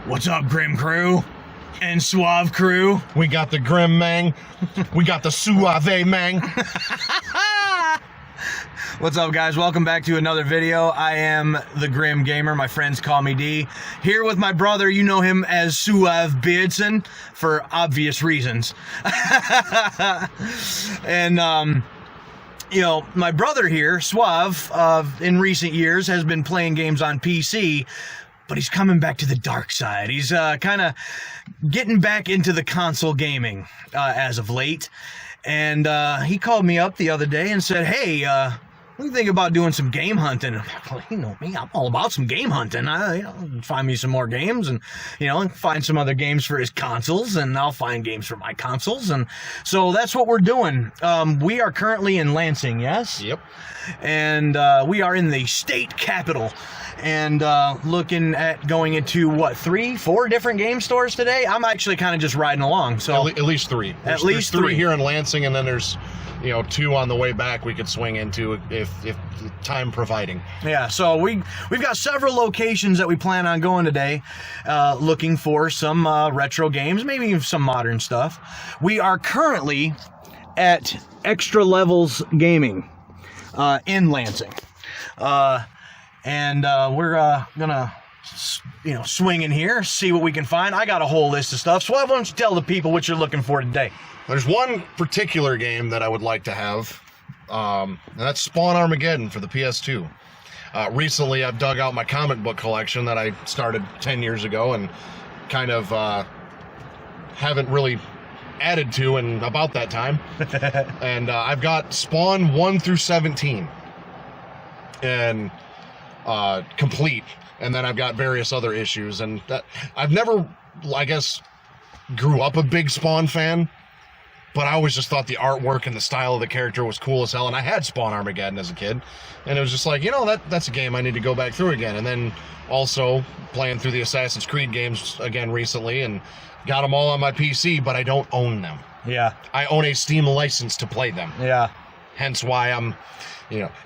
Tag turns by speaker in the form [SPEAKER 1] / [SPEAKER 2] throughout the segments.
[SPEAKER 1] What's up, Grim Crew and Suave Crew?
[SPEAKER 2] We got the Grim Mang. We got the Suave Mang.
[SPEAKER 1] What's up, guys? Welcome back to another video. I am the Grim Gamer. My friends call me D. Here with my brother. You know him as Suave Beardson for obvious reasons. And, you know, my brother here, Suave, in recent years has been playing games on PC, but he's coming back to the dark side. He's kind of getting back into the console gaming as of late. And he called me up the other day and said, hey, what do you think about doing some game hunting? Well, you know me, I'm all about some game hunting. Find me some more games and, find some other games for his consoles, and I'll find games for my consoles. And so that's what we're doing. We are currently in Lansing, yes?
[SPEAKER 2] Yep.
[SPEAKER 1] And we are in the state capital. And looking at going into, 3-4 different game stores today? I'm actually kind of just riding along. So
[SPEAKER 2] At least three. There's three here in Lansing, and then there's, 2 on the way back we could swing into if time providing.
[SPEAKER 1] Yeah, so we've got several locations that we plan on going today, looking for some retro games, maybe even some modern stuff. We are currently at Extra Levels Gaming in Lansing. And we're gonna, swing in here, see what we can find. I got a whole list of stuff, so why don't you tell the people what you're looking for today?
[SPEAKER 2] There's one particular game that I would like to have, and that's Spawn Armageddon for the PS2. Recently, I've dug out my comic book collection that I started 10 years ago and kind of haven't really added to in about that time. And I've got Spawn 1 through 17 and complete, and then I've got various other issues. And that I've never, I guess, grew up a big Spawn fan, but I always just thought the artwork and the style of the character was cool as hell. And I had Spawn Armageddon as a kid, and it was just like, that's a game I need to go back through again. And then also playing through the Assassin's Creed games again recently, and got them all on my PC, but I don't own them.
[SPEAKER 1] Yeah.
[SPEAKER 2] I own a Steam license to play them.
[SPEAKER 1] Yeah.
[SPEAKER 2] Hence why I'm,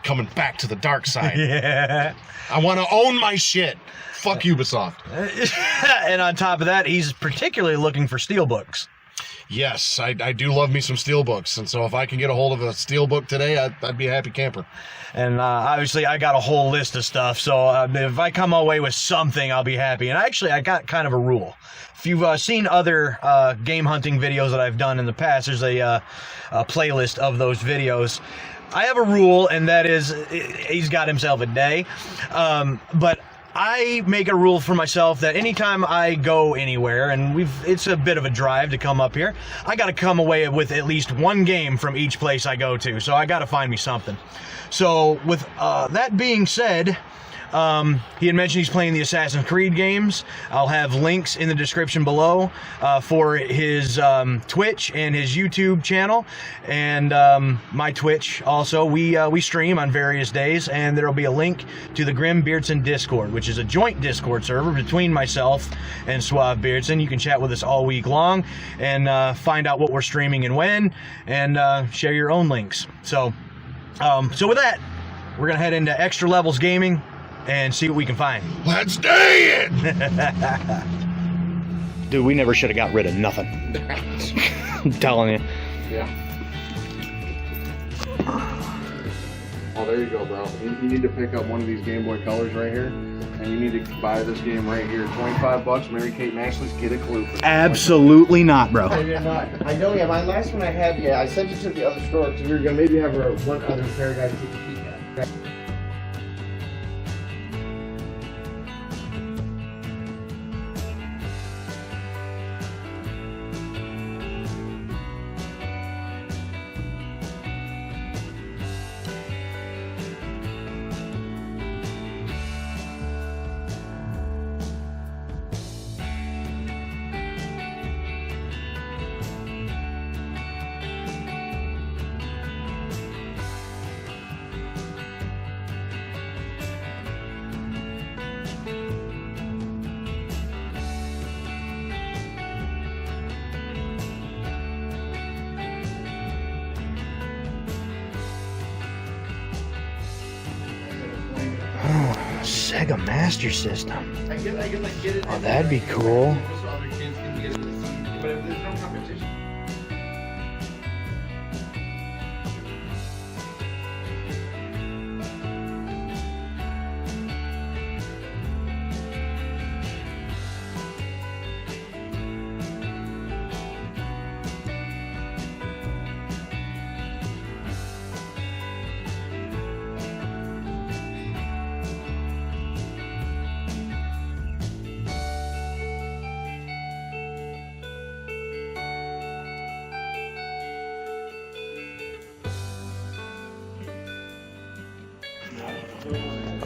[SPEAKER 2] coming back to the dark side.
[SPEAKER 1] Yeah.
[SPEAKER 2] I want to own my shit. Fuck Ubisoft.
[SPEAKER 1] And on top of that, he's particularly looking for steelbooks.
[SPEAKER 2] Yes, I do love me some steelbooks, and so if I can get a hold of a steelbook today, I'd be a happy camper. And
[SPEAKER 1] obviously, I got a whole list of stuff, so if I come away with something, I'll be happy. And actually, I got kind of a rule. If you've seen other game hunting videos that I've done in the past, there's a playlist of those videos. I have a rule, and that is, he's got himself a day, but I make a rule for myself that anytime I go anywhere, and it's a bit of a drive to come up here, I got to come away with at least one game from each place I go to, so I got to find me something. So with that being said, he had mentioned he's playing the Assassin's Creed games. I'll have links in the description below for his Twitch and his YouTube channel, and my Twitch also. We stream on various days, and there'll be a link to the Grim Beardson Discord, which is a joint Discord server between myself and Suave Beardson. You can chat with us all week long and find out what we're streaming and when, and share your own links. So with that, we're gonna head into Extra Levels Gaming and see what we can find.
[SPEAKER 2] Let's do it!
[SPEAKER 1] Dude, we never should have got rid of nothing. I'm telling you.
[SPEAKER 2] Yeah. Oh, there you go, bro. You need to pick up one of these Game Boy Colors right here, and you need to buy this game right here. $25, Mary Kate and Ashley's Get a Clue.
[SPEAKER 1] Absolutely not, bro.
[SPEAKER 3] I did not. I know, yeah, my last one I had, I sent it to the other store because we were going to maybe have one other pair guy to take a peek at.
[SPEAKER 1] Sega Master System.
[SPEAKER 3] I get it.
[SPEAKER 1] Oh, that'd be cool.
[SPEAKER 3] So other kids can get it to see. But if there's no competition.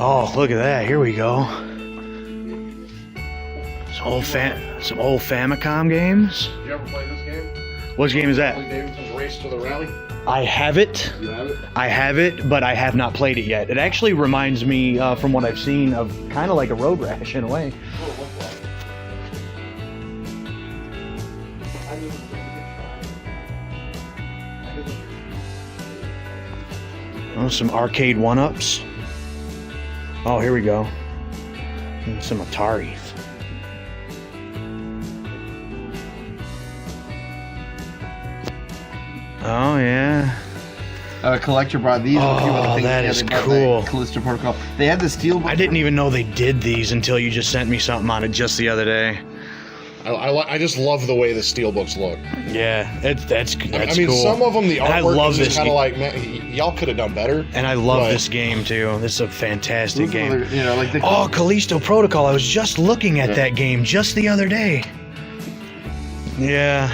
[SPEAKER 1] Oh, look at that. Here we go. Some old Famicom games.
[SPEAKER 2] Did you ever play this game?
[SPEAKER 1] What game is that?
[SPEAKER 2] Davidson's Race to the Rally.
[SPEAKER 1] I have it.
[SPEAKER 2] You have it?
[SPEAKER 1] I have it, but I have not played it yet. It actually reminds me, from what I've seen, of kind of like a Road Rash in a way. Oh, some arcade one-ups. Oh, here we go. And some Ataris. Oh, yeah.
[SPEAKER 3] A collector brought these.
[SPEAKER 1] Oh, that is cool.
[SPEAKER 3] Callisto Protocol. They had the steelbook.
[SPEAKER 1] I didn't even know they did these until you just sent me something on it just the other day.
[SPEAKER 2] I just love the way the steelbooks look.
[SPEAKER 1] Yeah, that's
[SPEAKER 2] I mean,
[SPEAKER 1] cool.
[SPEAKER 2] some of them, the
[SPEAKER 1] And I
[SPEAKER 2] artwork
[SPEAKER 1] love
[SPEAKER 2] is
[SPEAKER 1] this
[SPEAKER 2] just kind
[SPEAKER 1] game.
[SPEAKER 2] of like, man, y'all could have done better.
[SPEAKER 1] And I love
[SPEAKER 2] But-
[SPEAKER 1] this game too. This is a fantastic game.
[SPEAKER 3] You know, like the.
[SPEAKER 1] Oh, Callisto Protocol. I was just looking at that game just the other day. Yeah.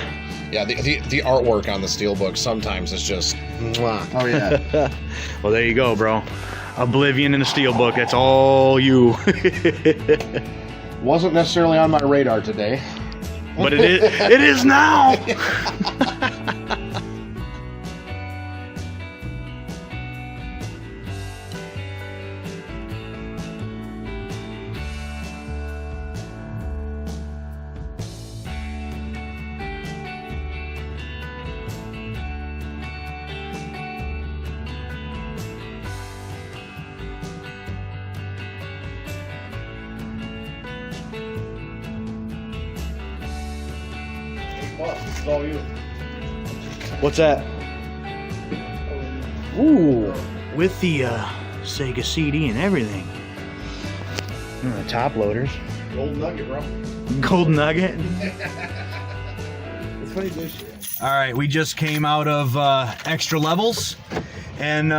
[SPEAKER 2] Yeah, the artwork on the steelbook sometimes is just, mwah.
[SPEAKER 3] Oh yeah.
[SPEAKER 1] Well, there you go, bro. Oblivion in a steelbook. That's all you.
[SPEAKER 2] Wasn't necessarily on my radar today.
[SPEAKER 1] But it is. It is now.
[SPEAKER 2] It's all you.
[SPEAKER 1] What's that? Ooh, with the Sega CD and everything. Top loaders.
[SPEAKER 2] Gold nugget, bro.
[SPEAKER 1] Gold Nugget.
[SPEAKER 3] It's funny this year.
[SPEAKER 1] All right, we just came out of Extra Levels, and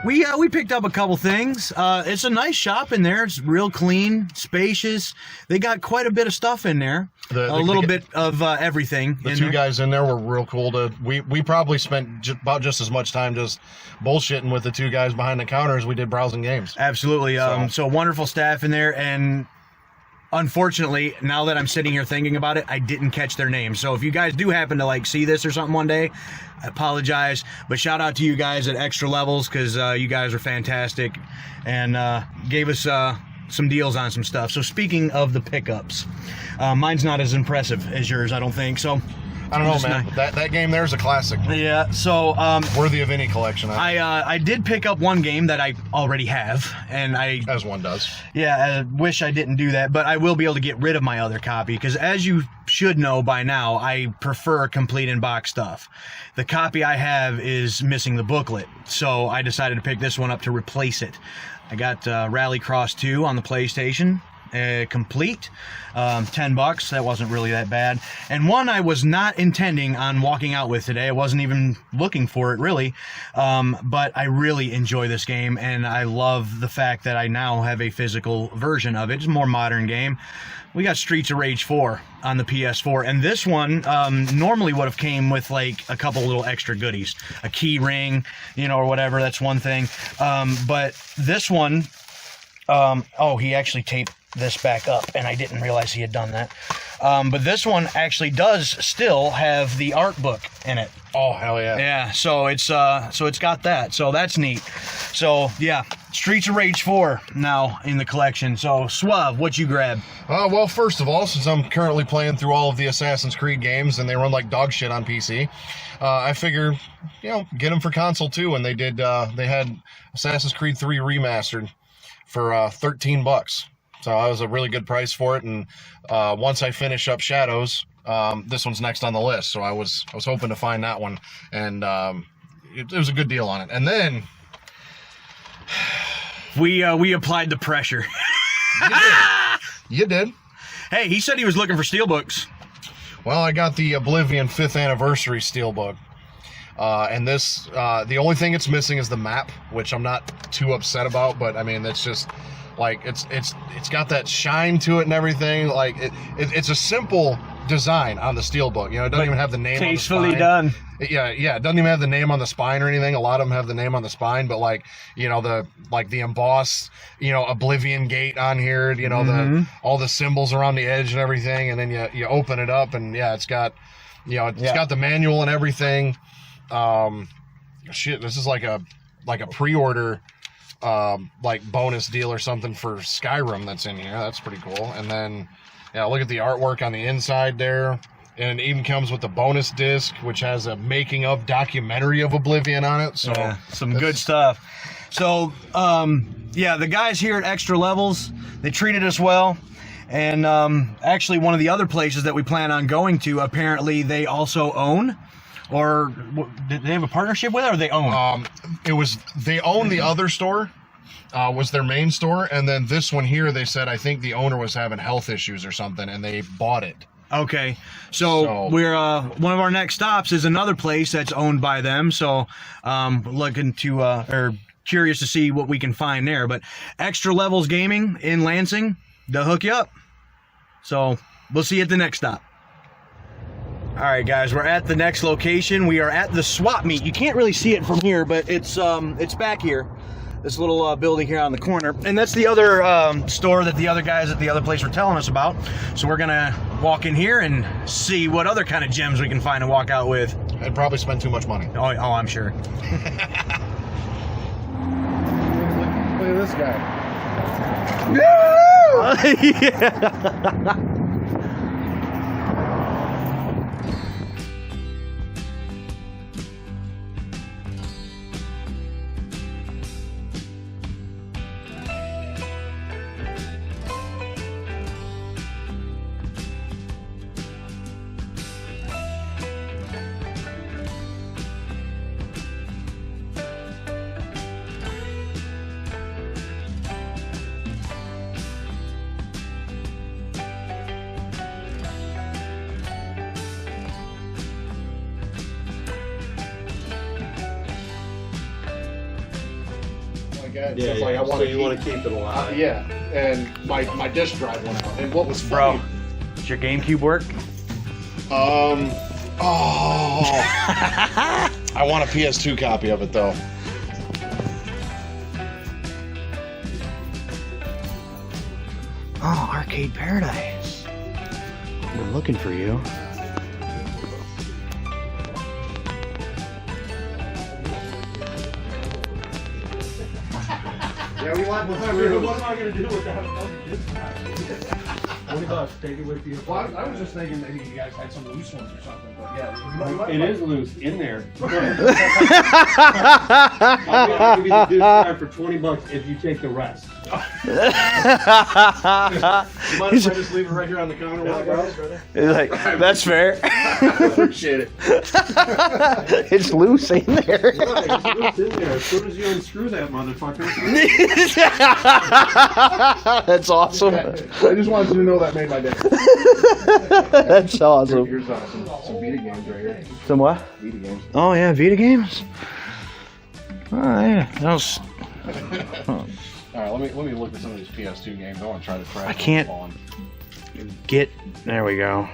[SPEAKER 1] we picked up a couple things. It's a nice shop in there. It's real clean, spacious. They got quite a bit of stuff in there. A little bit of everything.
[SPEAKER 2] The
[SPEAKER 1] in
[SPEAKER 2] two
[SPEAKER 1] there.
[SPEAKER 2] guys in there were real cool. We probably spent about just as much time just bullshitting with the two guys behind the counter as we did browsing games.
[SPEAKER 1] Absolutely. So wonderful staff in there, and unfortunately, now that I'm sitting here thinking about it, I didn't catch their names. So if you guys do happen to like see this or something one day, I apologize. But shout out to you guys at Extra Levels, because you guys are fantastic and gave us some deals on some stuff. So speaking of the pickups, mine's not as impressive as yours, I don't think. So
[SPEAKER 2] I don't know,
[SPEAKER 1] just
[SPEAKER 2] man. That game there is a classic.
[SPEAKER 1] yeah. So
[SPEAKER 2] Worthy of any collection,
[SPEAKER 1] I did pick up one game that I already have, and
[SPEAKER 2] as one does.
[SPEAKER 1] I wish I didn't do that, but I will be able to get rid of my other copy, because as you should know by now, I prefer complete in-box stuff. The copy I have is missing the booklet, so I decided to pick this one up to replace it. I got Rallycross 2 on the PlayStation, complete, $10. That wasn't really that bad. And one I was not intending on walking out with today. I wasn't even looking for it really, but I really enjoy this game, and I love the fact that I now have a physical version of it. It's a more modern game. We got Streets of Rage 4 on the PS4, and this one normally would have came with like a couple little extra goodies, a key ring, or whatever. That's one thing. But this one, he actually taped this back up, and I didn't realize he had done that. But this one actually does still have the art book in it.
[SPEAKER 2] Oh, hell yeah.
[SPEAKER 1] Yeah, so it's got that. So that's neat. So yeah, Streets of Rage 4 now in the collection. So Suave, what you grab?
[SPEAKER 2] Well, first of all, since I'm currently playing through all of the Assassin's Creed games and they run like dog shit on PC, I figure, get them for console too. And they had Assassin's Creed 3 remastered for 13 bucks. So that was a really good price for it. And once I finish up Shadows, this one's next on the list. So I was hoping to find that one, and it was a good deal on it. And then
[SPEAKER 1] we applied the pressure.
[SPEAKER 2] You did.
[SPEAKER 1] Hey, he said he was looking for steelbooks.
[SPEAKER 2] Well, I got the Oblivion 5th Anniversary Steelbook. And this, the only thing it's missing is the map, which I'm not too upset about, but I mean, it's just like, it's got that shine to it and everything. Like it's a simple design on the Steelbook. You know, it doesn't even have the name
[SPEAKER 1] tastefully
[SPEAKER 2] on the spine.
[SPEAKER 1] done.
[SPEAKER 2] Yeah, it doesn't even have the name on the spine or anything. A lot of them have the name on the spine, but like, you know, the embossed, you know, Oblivion gate on here, you know, all the symbols around the edge and everything, and then you open it up, and yeah, it's got, you know, it's got the manual and everything. Shit, this is like a pre-order like bonus deal or something for Skyrim that's in here. That's pretty cool. And then yeah, look at the artwork on the inside there. And it even comes with the bonus disc, which has a making of documentary of Oblivion on it. So
[SPEAKER 1] yeah, some good stuff. So yeah, the guys here at Extra Levels, they treated us well. And actually one of the other places that we plan on going to, apparently they also own, or did they have a partnership with it, or they own?
[SPEAKER 2] They own the other store, was their main store, and then this one here, they said I think the owner was having health issues or something, and they bought it.
[SPEAKER 1] Okay, so we're one of our next stops is another place that's owned by them. So looking to or curious to see what we can find there. But Extra Levels Gaming in Lansing, they'll hook you up. So we'll see you at the next stop. All right, guys, we're at the next location. We are at the swap meet. You can't really see it from here, but it's back here. This little building here on the corner. And that's the other store that the other guys at the other place were telling us about. So we're going to walk in here and see what other kind of gems we can find to walk out with.
[SPEAKER 2] I'd probably spend too much money.
[SPEAKER 1] Oh, I'm sure.
[SPEAKER 3] Look at this guy.
[SPEAKER 1] Yeah.
[SPEAKER 2] Yeah, like I want you want to keep it alive. Yeah, and my disk drive went out. And what was funny,
[SPEAKER 1] does your GameCube work?
[SPEAKER 2] I want a PS2 copy of it though.
[SPEAKER 1] Oh, Arcade Paradise. I've been looking for you.
[SPEAKER 3] Yeah, we want
[SPEAKER 4] What am I going to do with that? $20, take it with you.
[SPEAKER 3] Well, I was just thinking maybe you guys had some loose ones or something, but yeah.
[SPEAKER 4] It is loose in there. I'll give you the disc drive for $20 if you take the rest.
[SPEAKER 2] You mind if I just leave it right here on the counter while I go?
[SPEAKER 1] He's like, that's fair.
[SPEAKER 2] Appreciate it.
[SPEAKER 1] It's loose in there.
[SPEAKER 4] It's loose in there. As soon as you unscrew that motherfucker.
[SPEAKER 1] That's awesome.
[SPEAKER 2] I just wanted you to know that made my day.
[SPEAKER 1] That's awesome.
[SPEAKER 2] Here's some Vita games right here.
[SPEAKER 1] Some what?
[SPEAKER 2] Vita games.
[SPEAKER 1] Oh yeah, Vita games. Oh yeah, that was.
[SPEAKER 2] All right, let me look at some of these PS2 games. I want to try to crack.
[SPEAKER 1] I can't get. There we go.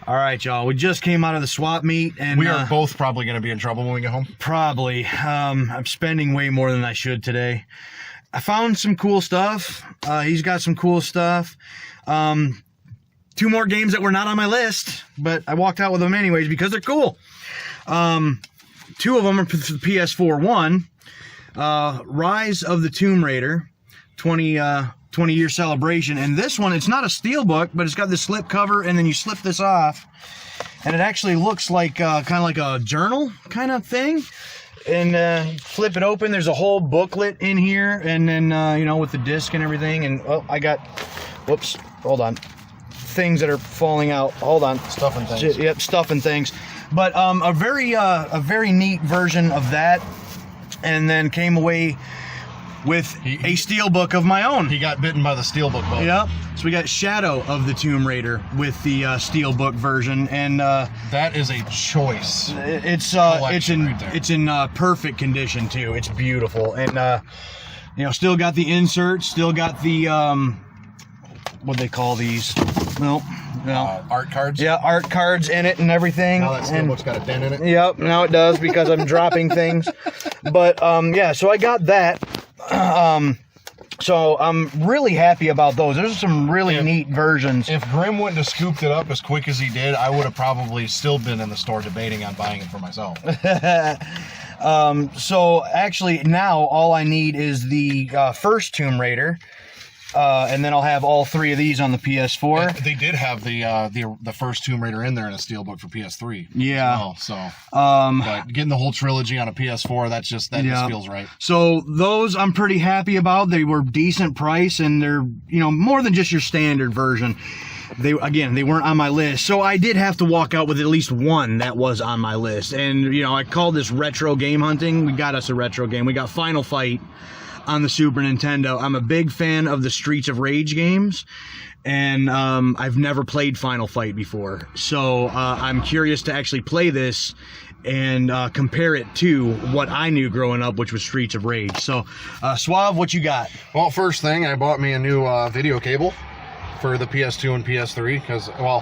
[SPEAKER 1] All right, y'all. We just came out of the swap meet, and
[SPEAKER 2] We are both probably going to be in trouble when we get home.
[SPEAKER 1] probably. I'm spending way more than I should today. I found some cool stuff. He's got some cool stuff. 2 more games that were not on my list, but I walked out with them anyways because they're cool. 2 of them are for the PS4. One, Rise of the Tomb Raider, 20-year celebration. And this one, it's not a steelbook, but it's got this slip cover, and then you slip this off, and it actually looks like kind of like a journal kind of thing. And flip it open, there's a whole booklet in here, and then you know, with the disc and everything. And oh, I got, whoops, hold on, things that are falling out. Hold on,
[SPEAKER 2] Stuff and things.
[SPEAKER 1] Yep, stuff and things. But a very neat version of that, and then came away with a steelbook of my own.
[SPEAKER 2] He got bitten by the steelbook bug.
[SPEAKER 1] Yep. So we got Shadow of the Tomb Raider with the steelbook version, and
[SPEAKER 2] That is a choice.
[SPEAKER 1] it's
[SPEAKER 2] collection
[SPEAKER 1] in
[SPEAKER 2] right there.
[SPEAKER 1] it's in perfect condition too. It's beautiful, and you know, still got the inserts, still got the what do they call these? No.
[SPEAKER 2] Art cards.
[SPEAKER 1] Yeah, art cards in it and everything.
[SPEAKER 2] Now that steelbook's got a dent in it.
[SPEAKER 1] Yep, now it does because I'm dropping things. But yeah, so I got that. So I'm really happy about those. There's some really neat versions.
[SPEAKER 2] If Grim wouldn't have scooped it up as quick as he did, I would have probably still been in the store debating on buying it for myself.
[SPEAKER 1] So actually now all I need is the first Tomb Raider. And then I'll have all 3 of these on the PS4.
[SPEAKER 2] They did have the first Tomb Raider in there in a steelbook for PS3.
[SPEAKER 1] Yeah.
[SPEAKER 2] As well, so but getting the whole trilogy on a PS4, that just feels right.
[SPEAKER 1] So those I'm pretty happy about. They were decent price, and they're, you know, more than just your standard version. They weren't on my list, so I did have to walk out with at least one that was on my list. And you know, I called this retro game hunting. We got us a retro game. We got Final Fight on the Super Nintendo. I'm a big fan of the Streets of Rage games, and I've never played Final Fight before, so I'm curious to actually play this and compare it to what I knew growing up, which was Streets of Rage. So Suave, what you got?
[SPEAKER 2] Well, first thing, I bought me a new video cable for the PS2 and PS3 because, well,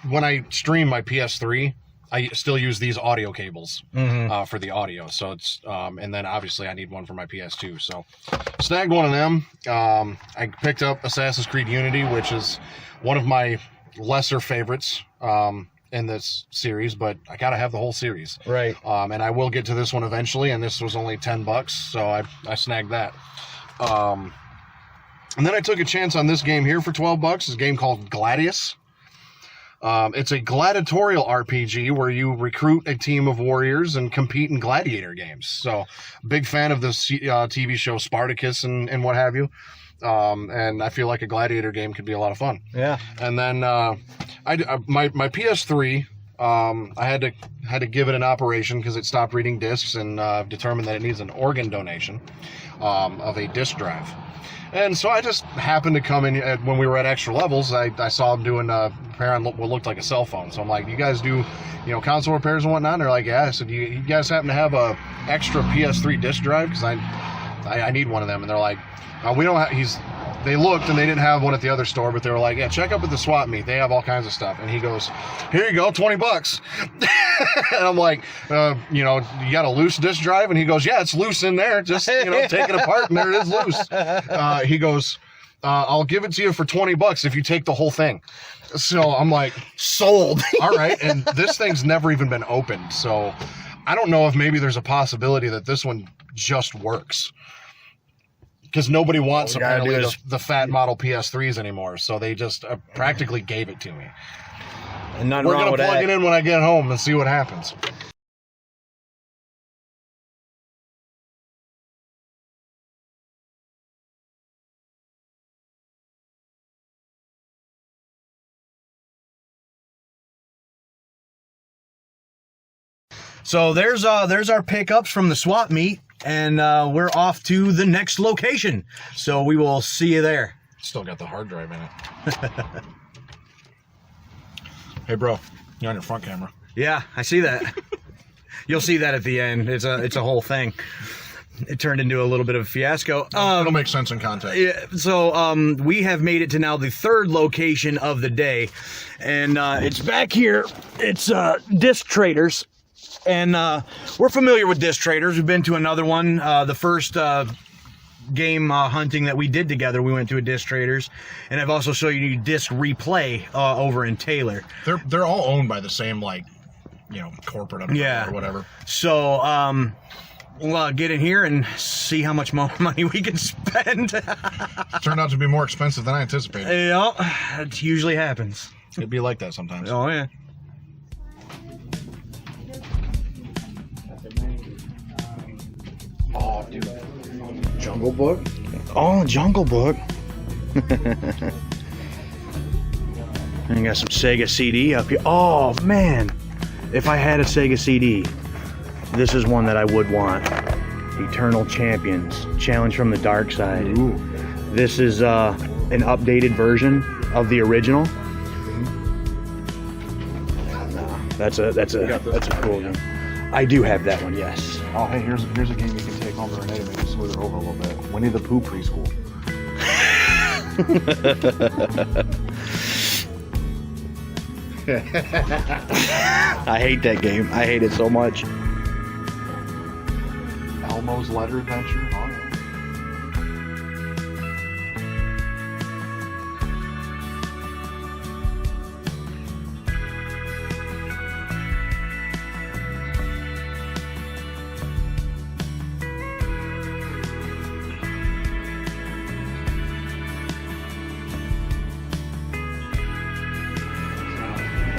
[SPEAKER 2] when I stream my PS3, I still use these audio cables for the audio. So it's, and then obviously I need one for my PS2. So snagged one of them. I picked up Assassin's Creed Unity, which is one of my lesser favorites in this series, but I gotta have the whole series.
[SPEAKER 1] Right.
[SPEAKER 2] And I will get to this one eventually, and this was only $10, so I snagged that. And then I took a chance on this game here for $12. It's a game called Gladius. It's a gladiatorial RPG where you recruit a team of warriors and compete in gladiator games. So, big fan of this TV show Spartacus and what have you. And I feel like a gladiator game could be a lot of fun.
[SPEAKER 1] Yeah.
[SPEAKER 2] And then my PS3, I had to give it an operation because it stopped reading discs and determined that it needs an organ donation of a disc drive. And so I just happened to come in when we were at Extra Levels. I saw them doing repair on what looked like a cell phone. So I'm like, you guys do, you know, console repairs and whatnot? And they're like, yeah. I said, you guys happen to have a extra PS3 disc drive? Because I need one of them. And they're like, we don't have, they looked and they didn't have one at the other store, but they were like, yeah, check up at the swap meet. They have all kinds of stuff. And he goes, here you go, $20. And I'm like, you know, you got a loose disc drive? And he goes, yeah, it's loose in there. Just, you know, take it apart and there it is loose. He goes, I'll give it to you for $20 if you take the whole thing. So I'm like, sold. All right. And this thing's never even been opened. So I don't know if maybe there's a possibility that this one just works. Because nobody wants apparently the fat model PS3s anymore, so they just practically gave it to me.
[SPEAKER 1] And nothing
[SPEAKER 2] We're
[SPEAKER 1] wrong
[SPEAKER 2] gonna
[SPEAKER 1] with
[SPEAKER 2] plug
[SPEAKER 1] that.
[SPEAKER 2] it in when I get home and see what happens.
[SPEAKER 1] So there's our pickups from the swap meet, and we're off to the next location. So we will see you there.
[SPEAKER 2] Still got the hard drive in it. Hey, bro, you're on your front camera.
[SPEAKER 1] Yeah, I see that. You'll see that at the end. It's a whole thing. it turned into a little bit of a fiasco.
[SPEAKER 2] It'll make sense in context.
[SPEAKER 1] Yeah, so we have made it to now the third location of the day, and it's back here. It's Disc Traders, and we're familiar with Disc Traders. We've been to another one. The first game hunting that we did together, we went to a Disc Traders, and I've also shown you Disc Replay over in Taylor.
[SPEAKER 2] They're all owned by the same corporate umbrella or whatever.
[SPEAKER 1] So we'll get in here and see how much more money we can spend.
[SPEAKER 2] Turned out to be more expensive than I anticipated.
[SPEAKER 1] Yeah, it usually happens.
[SPEAKER 2] It'd be like that sometimes.
[SPEAKER 1] Oh, yeah.
[SPEAKER 2] Oh, dude. Jungle Book?
[SPEAKER 1] Oh, Jungle Book. And got some Sega CD up here. Oh, man. If I had a Sega CD, this is one that I would want. Eternal Champions, Challenge from the Dark Side.
[SPEAKER 2] Ooh.
[SPEAKER 1] This is an updated version of the original. That's a cool game. I do have that one, yes.
[SPEAKER 5] Oh, hey, here's a game you can take home to Renee to maybe smooth it over a little bit. Winnie the Pooh Preschool.
[SPEAKER 1] I hate that game. I hate it so much.
[SPEAKER 5] Elmo's Letter Adventure. Oh, yeah.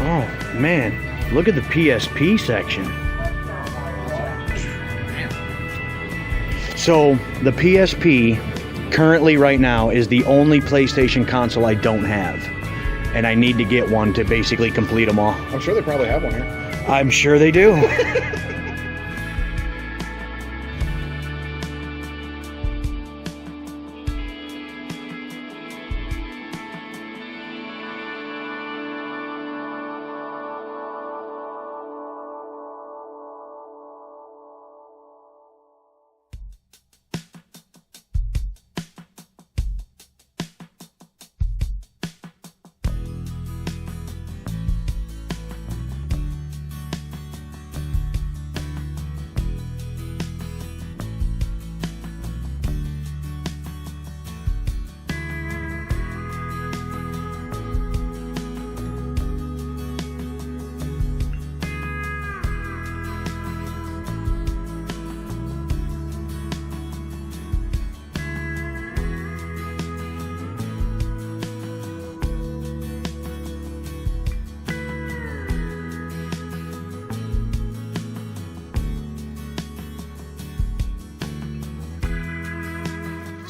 [SPEAKER 1] Oh, man. Look at the PSP section. So, the PSP, currently right now, is the only PlayStation console I don't have. And I need to get one to basically complete them all.
[SPEAKER 5] I'm sure they probably have one here.
[SPEAKER 1] I'm sure they do.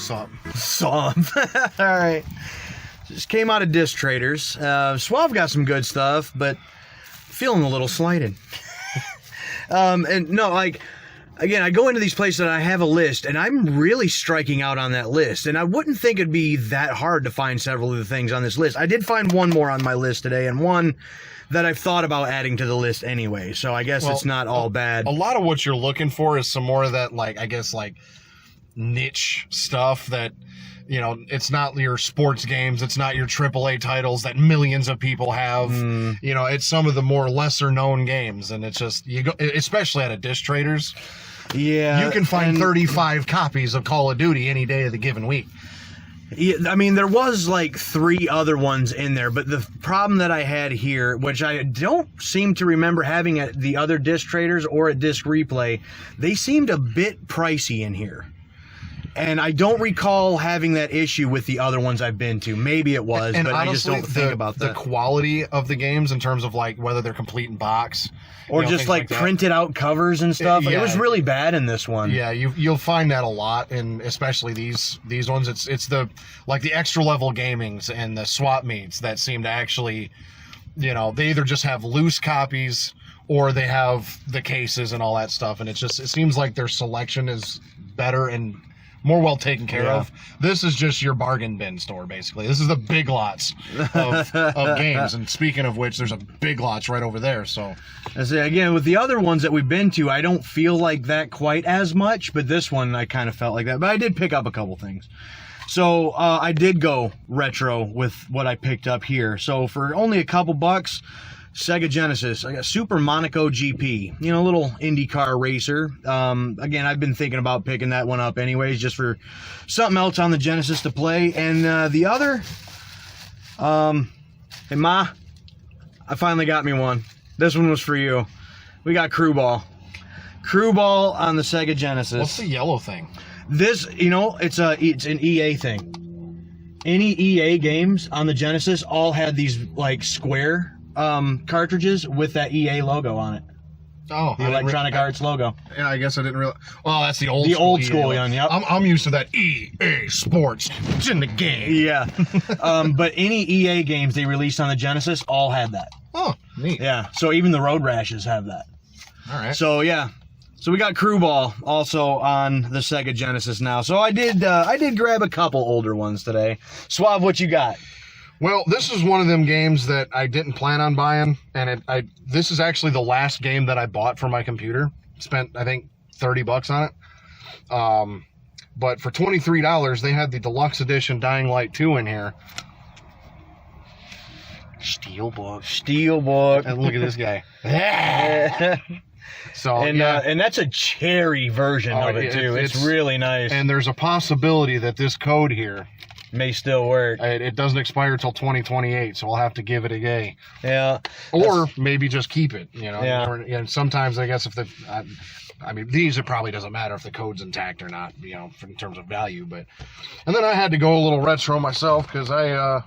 [SPEAKER 1] Sup. All right. Just came out of Disc Traders. Suave got some good stuff, but feeling a little slighted. And no, like, again, I go into these places and I have a list, and I'm really striking out on that list. And I wouldn't think it'd be that hard to find several of the things on this list. I did find one more on my list today, and one that I've thought about adding to the list anyway. So I guess it's not all bad.
[SPEAKER 2] A lot of what you're looking for is some more of that, niche stuff that, it's not your sports games, it's not your AAA titles that millions of people have. It's some of the more lesser known games, and it's just, you go, especially at a Disc Traders,
[SPEAKER 1] yeah,
[SPEAKER 2] you can find 35 copies of Call of Duty any day of the given week.
[SPEAKER 1] Yeah, I mean, there was like 3 other ones in there, but the problem that I had here, which I don't seem to remember having at the other Disc Traders or at Disc Replay, they seemed a bit pricey in here. And I don't recall having that issue with the other ones I've been to. Maybe it was,
[SPEAKER 2] and
[SPEAKER 1] but
[SPEAKER 2] honestly,
[SPEAKER 1] I just don't think about that.
[SPEAKER 2] The quality of the games in terms of whether they're complete in box.
[SPEAKER 1] Or just printed out covers and stuff. It was really bad in this one.
[SPEAKER 2] Yeah, you'll find that a lot, and especially these ones. It's the extra level gamings and the swap meets that seem to actually, they either just have loose copies or they have the cases and all that stuff, and it seems like their selection is better and more well taken care
[SPEAKER 1] Yeah.
[SPEAKER 2] of. This is just your bargain bin store, basically. This is the Big Lots of games. And speaking of which, there's a Big Lots right over there. So,
[SPEAKER 1] I say again, with the other ones that we've been to, I don't feel like that quite as much, but this one I kind of felt like that. But I did pick up a couple things. So I did go retro with what I picked up here. So for only a couple bucks, Sega Genesis, I got Super Monaco GP, you know, a little IndyCar racer. Again, I've been thinking about picking that one up anyways, just for something else on the Genesis to play. And the other, hey Ma, I finally got me one. This one was for you. We got Crew Ball. Crew Ball on the Sega Genesis.
[SPEAKER 2] what's the yellow thing?
[SPEAKER 1] This, you know, it's an EA thing. Any EA games on the Genesis all had these like square cartridges with that EA logo on it.
[SPEAKER 2] Oh,
[SPEAKER 1] The Electronic Arts logo.
[SPEAKER 2] Yeah, I guess I didn't realize. Well, that's the old
[SPEAKER 1] The
[SPEAKER 2] school
[SPEAKER 1] old school
[SPEAKER 2] EA.
[SPEAKER 1] one, yep.
[SPEAKER 2] I'm used to that EA Sports. It's in the game.
[SPEAKER 1] Yeah. But any EA games they released on the Genesis all had that.
[SPEAKER 2] Oh, neat.
[SPEAKER 1] Yeah. So even the Road Rashes have that.
[SPEAKER 2] All right.
[SPEAKER 1] So yeah. So we got Crew Ball also on the Sega Genesis now. So I did grab a couple older ones today. Suave, what you got?
[SPEAKER 2] Well, this is one of them games that I didn't plan on buying, and this is actually the last game that I bought for my computer. Spent, I think, $30 on it. But for $23, they had the deluxe edition Dying Light 2 in here.
[SPEAKER 1] Steelbook.
[SPEAKER 2] And look at this guy. So
[SPEAKER 1] And
[SPEAKER 2] yeah.
[SPEAKER 1] and that's a cherry version
[SPEAKER 2] Oh,
[SPEAKER 1] of it too. It's
[SPEAKER 2] it's-
[SPEAKER 1] really nice.
[SPEAKER 2] And there's a possibility that this code here,
[SPEAKER 1] May still work.
[SPEAKER 2] it doesn't expire till 2028, so I'll have to give it a gay.
[SPEAKER 1] Yeah.
[SPEAKER 2] Or maybe just keep it, you know.
[SPEAKER 1] Yeah.
[SPEAKER 2] And sometimes I guess if I mean, these, it probably doesn't matter if the code's intact or not, you know, in terms of value. But, and then I had to go a little retro myself because I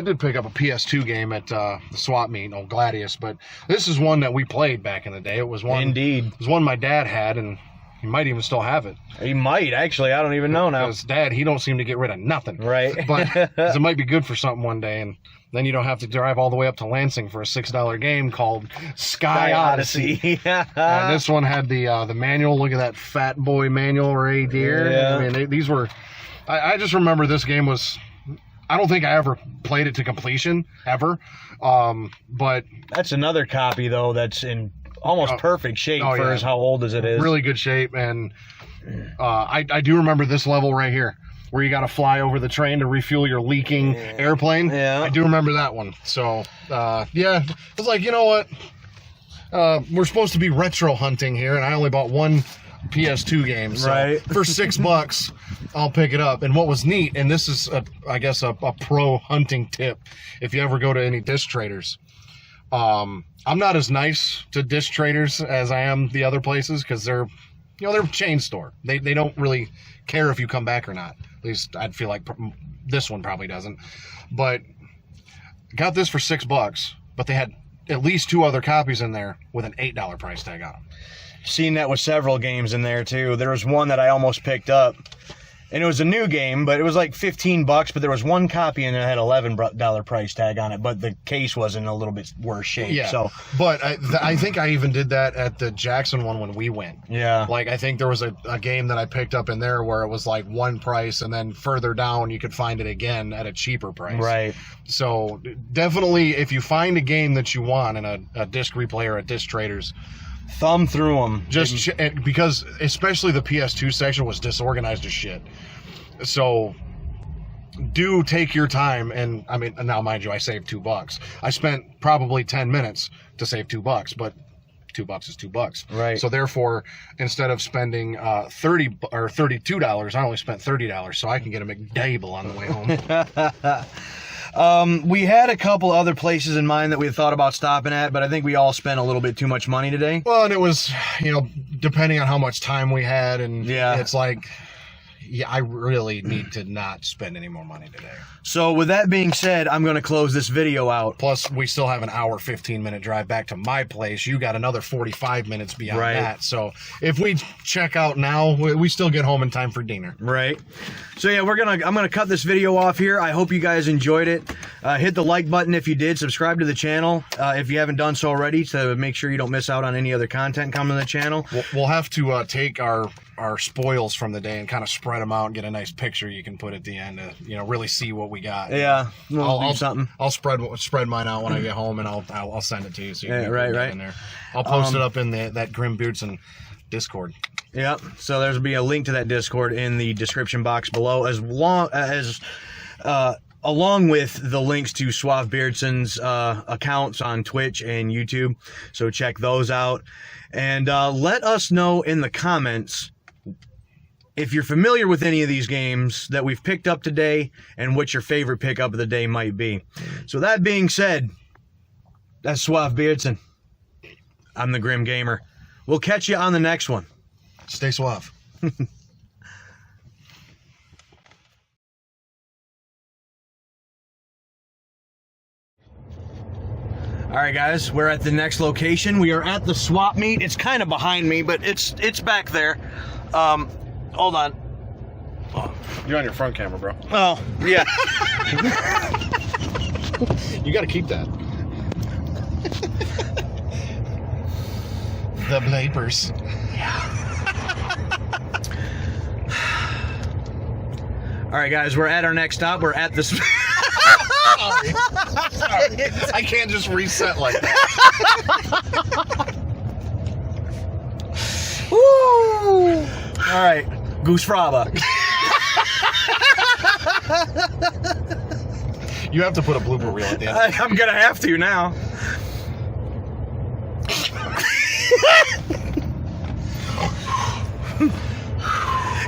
[SPEAKER 2] did pick up a PS2 game at the swap meet, Old Gladius, but this is one that we played back in the day. It was one.
[SPEAKER 1] Indeed.
[SPEAKER 2] It was one my dad had, and he might even still have it.
[SPEAKER 1] He might actually. I don't even know now.
[SPEAKER 2] Because Dad, he don't seem to get rid of nothing.
[SPEAKER 1] Right.
[SPEAKER 2] But 'cause it might be good for something one day, and then you don't have to drive all the way up to Lansing for a $6 game called Sky Odyssey. And this one had the manual. Look at that fat boy manual right there.
[SPEAKER 1] Yeah.
[SPEAKER 2] I mean, these were. I just remember this game was. I don't think I ever played it to completion ever, but
[SPEAKER 1] That's another copy though that's in almost perfect shape
[SPEAKER 2] oh,
[SPEAKER 1] for
[SPEAKER 2] yeah.
[SPEAKER 1] as how old as it is.
[SPEAKER 2] really good shape. And I do remember this level right here, where you got to fly over the train to refuel your leaking airplane.
[SPEAKER 1] Yeah.
[SPEAKER 2] I do remember that one. So yeah, it's like, you know what? We're supposed to be retro hunting here, and I only bought one PS2 game. So
[SPEAKER 1] Right.
[SPEAKER 2] for $6, I'll pick it up. And what was neat, and this is I guess a pro hunting tip, if you ever go to any disc traders. I'm not as nice to disc traders as I am the other places, because they're a chain store. They don't really care if you come back or not. At least I'd feel like this one probably doesn't. But got this for $6, but they had at least 2 other copies in there with an $8 price tag on them.
[SPEAKER 1] Seen that with several games in there too. There was one that I almost picked up, and it was a new game, but it was like $15. But there was one copy in there that had $11 price tag on it, but the case was in a little bit worse shape.
[SPEAKER 2] Yeah.
[SPEAKER 1] So
[SPEAKER 2] But I think I even did that at the Jackson one when we went.
[SPEAKER 1] yeah.
[SPEAKER 2] Like, I think there was a game that I picked up in there where it was like one price, and then further down you could find it again at a cheaper price.
[SPEAKER 1] Right.
[SPEAKER 2] So definitely, if you find a game that you want in a disc replayer at Disc Traders,
[SPEAKER 1] Thumb through them.
[SPEAKER 2] just because especially the PS2 section was disorganized as shit. So do take your time. And I mean, now mind you, I saved $2. I spent probably 10 minutes to save $2, but $2 is $2.
[SPEAKER 1] Right.
[SPEAKER 2] So therefore, instead of spending $30 or $32, I only spent $30, so I can get a McDable on the way home.
[SPEAKER 1] We had a couple other places in mind that we had thought about stopping at, but I think we all spent a little bit too much money today.
[SPEAKER 2] Well, and it was, depending on how much time we had, and
[SPEAKER 1] Yeah.
[SPEAKER 2] it's like, yeah, I really need to not spend any more money today.
[SPEAKER 1] So with that being said, I'm going to close this video out.
[SPEAKER 2] Plus, we still have an hour, 15-minute drive back to my place. You got another 45 minutes beyond
[SPEAKER 1] Right.
[SPEAKER 2] that. So if we check out now, we still get home in time for dinner.
[SPEAKER 1] Right. So yeah, I'm gonna cut this video off here. I hope you guys enjoyed it. Hit the like button if you did. Subscribe to the channel if you haven't done so already, to make sure you don't miss out on any other content coming to the channel.
[SPEAKER 2] We'll have to take our our spoils from the day and kind of spread them out and get a nice picture you can put at the end to, you know, really see what we got.
[SPEAKER 1] Yeah, we'll do
[SPEAKER 2] I'll
[SPEAKER 1] something.
[SPEAKER 2] I'll spread mine out when I get home, and I'll send it to you. So you can
[SPEAKER 1] right.
[SPEAKER 2] put it in there. I'll post it up in that Grim Beardson Discord.
[SPEAKER 1] Yep. So there'll be a link to that Discord in the description box below, along with the links to Suave Beardson's accounts on Twitch and YouTube. So check those out. And let us know in the comments if you're familiar with any of these games that we've picked up today and what your favorite pickup of the day might be. So that being said, that's Suave Beardson. I'm the Grim Gamer. We'll catch you on the next one.
[SPEAKER 2] Stay suave.
[SPEAKER 1] All right, guys, we're at the next location. We are at the swap meet. It's kind of behind me, but it's back there. Hold on.
[SPEAKER 2] Oh, you're on your front camera, bro.
[SPEAKER 1] Oh, yeah.
[SPEAKER 2] You got to keep that. The blapers.
[SPEAKER 1] All right, guys, we're at our next stop. We're at the...
[SPEAKER 2] Sorry. I can't just reset like that.
[SPEAKER 1] Woo! All right, Goose Fraba.
[SPEAKER 2] You have to put a blooper reel at the end.
[SPEAKER 1] I'm gonna have to now.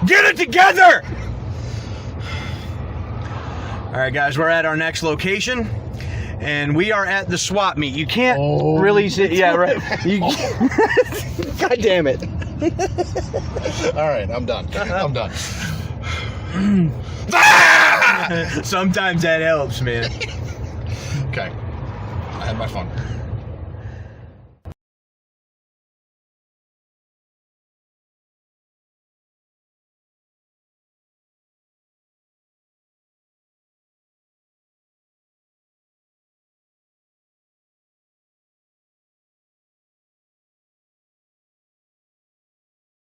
[SPEAKER 1] Get it together! All right, guys, we're at our next location, and we are at the swap meet. You can't really see. Yeah, right. God damn it!
[SPEAKER 2] All right, I'm done. I'm done.
[SPEAKER 1] Sometimes that helps, man.
[SPEAKER 2] Okay, I had my fun.